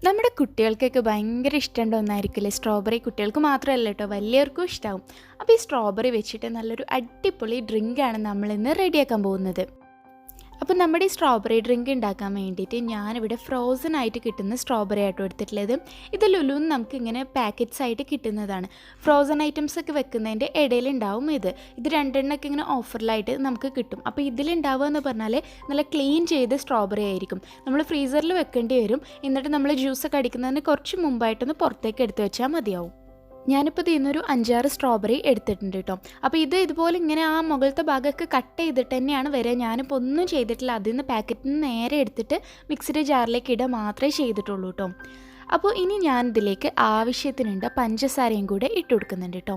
നമ്മുടെ കുട്ടികൾക്കൊക്കെ ഭയങ്കര ഇഷ്ടമുള്ള ഒന്നായിരിക്കില്ലേ സ്ട്രോബെറി. കുട്ടികൾക്ക് മാത്രമല്ല കേട്ടോ, വലിയവർക്കും ഇഷ്ടമാവും. അപ്പോൾ ഈ സ്ട്രോബെറി വെച്ചിട്ട് നല്ലൊരു അടിപൊളി ഡ്രിങ്കാണ് നമ്മളിന്ന് റെഡിയാക്കാൻ പോകുന്നത്. അപ്പോൾ നമ്മുടെ ഈ സ്ട്രോബെറി ഡ്രിങ്ക് ഉണ്ടാക്കാൻ വേണ്ടിയിട്ട് ഞാനിവിടെ ഫ്രോസൺ ആയിട്ട് കിട്ടുന്ന സ്ട്രോബെറി ആയിട്ട് എടുത്തിട്ടുള്ളത്. ഇത് ലുലുന്ന് നമുക്ക് ഇങ്ങനെ പാക്കറ്റ്സ് ആയിട്ട് കിട്ടുന്നതാണ്. ഫ്രോസൺ ഐറ്റംസ് ഒക്കെ വെക്കുന്നതിൻ്റെ ഇടയിലുണ്ടാവും ഇത് രണ്ടെണ്ണമൊക്കെ ഇങ്ങനെ ഓഫറിലായിട്ട് നമുക്ക് കിട്ടും. അപ്പോൾ ഇതിലുണ്ടാവുക എന്ന് പറഞ്ഞാൽ നല്ല ക്ലീൻ ചെയ്ത സ്ട്രോബെറി ആയിരിക്കും. നമ്മൾ ഫ്രീസറിൽ വെക്കേണ്ടി വരും. എന്നിട്ട് നമ്മൾ ജ്യൂസൊക്കെ അടിക്കുന്നതിന് കുറച്ച് മുമ്പായിട്ടൊന്ന് പുറത്തേക്ക് എടുത്ത് വെച്ചാൽ മതിയാവും. ഞാനിപ്പോൾ ഇതിന്നൊരു 5-6 സ്ട്രോബെറി എടുത്തിട്ടുണ്ട് കേട്ടോ. അപ്പോൾ ഇതുപോലെ ഇങ്ങനെ ആ മുകളിലത്തെ ഭാഗമൊക്കെ കട്ട് ചെയ്തിട്ട് തന്നെയാണ് വരിക. ഞാനിപ്പോൾ ഒന്നും ചെയ്തിട്ടില്ല. അതിൽ നിന്ന് പാക്കറ്റിൽ നിന്ന് നേരെ എടുത്തിട്ട് മിക്സിയുടെ ജാറിലേക്ക് ഇടുക മാത്രമേ ചെയ്തിട്ടുള്ളൂ കേട്ടോ. അപ്പോൾ ഇനി ഞാനിതിലേക്ക് ആവശ്യത്തിനുണ്ട് പഞ്ചസാരയും കൂടെ ഇട്ട് കൊടുക്കുന്നുണ്ട് കേട്ടോ.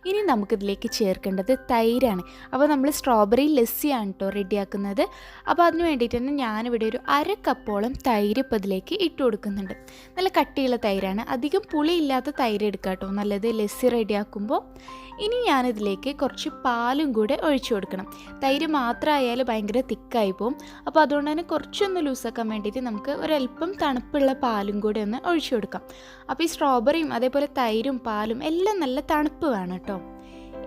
ഇനി നമുക്കിതിലേക്ക് ചേർക്കേണ്ടത് തൈരാണ്. അപ്പോൾ നമ്മൾ സ്ട്രോബെറി ലസ്സിയാണ് കേട്ടോ റെഡിയാക്കുന്നത്. അപ്പോൾ അതിന് വേണ്ടിയിട്ട് തന്നെ ഞാനിവിടെ ഒരു 1/2 കപ്പോളം തൈര് ഇപ്പോൾ ഇതിലേക്ക് ഇട്ട് കൊടുക്കുന്നുണ്ട്. നല്ല കട്ടിയുള്ള തൈരാണ്, അധികം പുളിയില്ലാത്ത തൈര് എടുക്കുക കേട്ടോ നല്ലത് ലസ്സി റെഡിയാക്കുമ്പോൾ. ഇനി ഞാനിതിലേക്ക് കുറച്ച് പാലും കൂടെ ഒഴിച്ചു കൊടുക്കണം. തൈര് മാത്രമായാൽ ഭയങ്കര തിക്കായി പോകും. അപ്പോൾ അതുകൊണ്ട് തന്നെ കുറച്ചൊന്ന് ലൂസാക്കാൻ വേണ്ടിയിട്ട് നമുക്ക് ഒരല്പം തണുപ്പുള്ള പാലും കൂടെ ഒന്ന് ഒഴിച്ചു കൊടുക്കാം. അപ്പോൾ ഈ സ്ട്രോബെറിയും അതേപോലെ തൈരും പാലും എല്ലാം നല്ല തണുപ്പ് വേണം കേട്ടോ.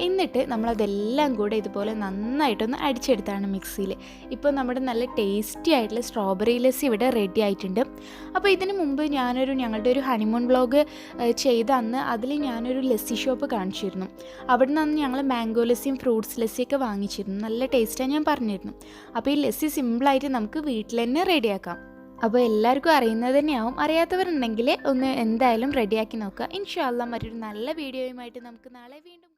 എന്നിട്ട് നമ്മളതെല്ലാം കൂടെ ഇതുപോലെ നന്നായിട്ടൊന്ന് അടിച്ചെടുത്താണ് മിക്സിയിൽ. ഇപ്പോൾ നമ്മുടെ നല്ല ടേസ്റ്റി ആയിട്ടുള്ള സ്ട്രോബെറി ലസ്സി ഇവിടെ റെഡി ആയിട്ടുണ്ട്. അപ്പോൾ ഇതിന് മുമ്പ് ഞങ്ങളുടെ ഒരു ഹണിമൂൺ വ്ളോഗ് ചെയ്ത അന്ന് അതിൽ ഞാനൊരു ലസ്സി ഷോപ്പ് കാണിച്ചിരുന്നു. അവിടെ നിന്ന് ഞങ്ങൾ മാംഗോ ലസ്സിയും ഫ്രൂട്ട്സ് ലസ്സിയൊക്കെ വാങ്ങിച്ചിരുന്നു. നല്ല ടേസ്റ്റാണ് ഞാൻ പറഞ്ഞിരുന്നു. അപ്പോൾ ഈ ലസ്സി സിമ്പിളായിട്ട് നമുക്ക് വീട്ടിൽ തന്നെ റെഡിയാക്കാം. അപ്പോൾ എല്ലാവർക്കും അറിയുന്നത് തന്നെയാവും. അറിയാത്തവരുണ്ടെങ്കിൽ ഒന്ന് എന്തായാലും റെഡിയാക്കി നോക്കുക. ഇൻഷാ അല്ലാഹ് മറ്റൊരു നല്ല വീഡിയോയുമായിട്ട് നമുക്ക് നാളെ വീണ്ടും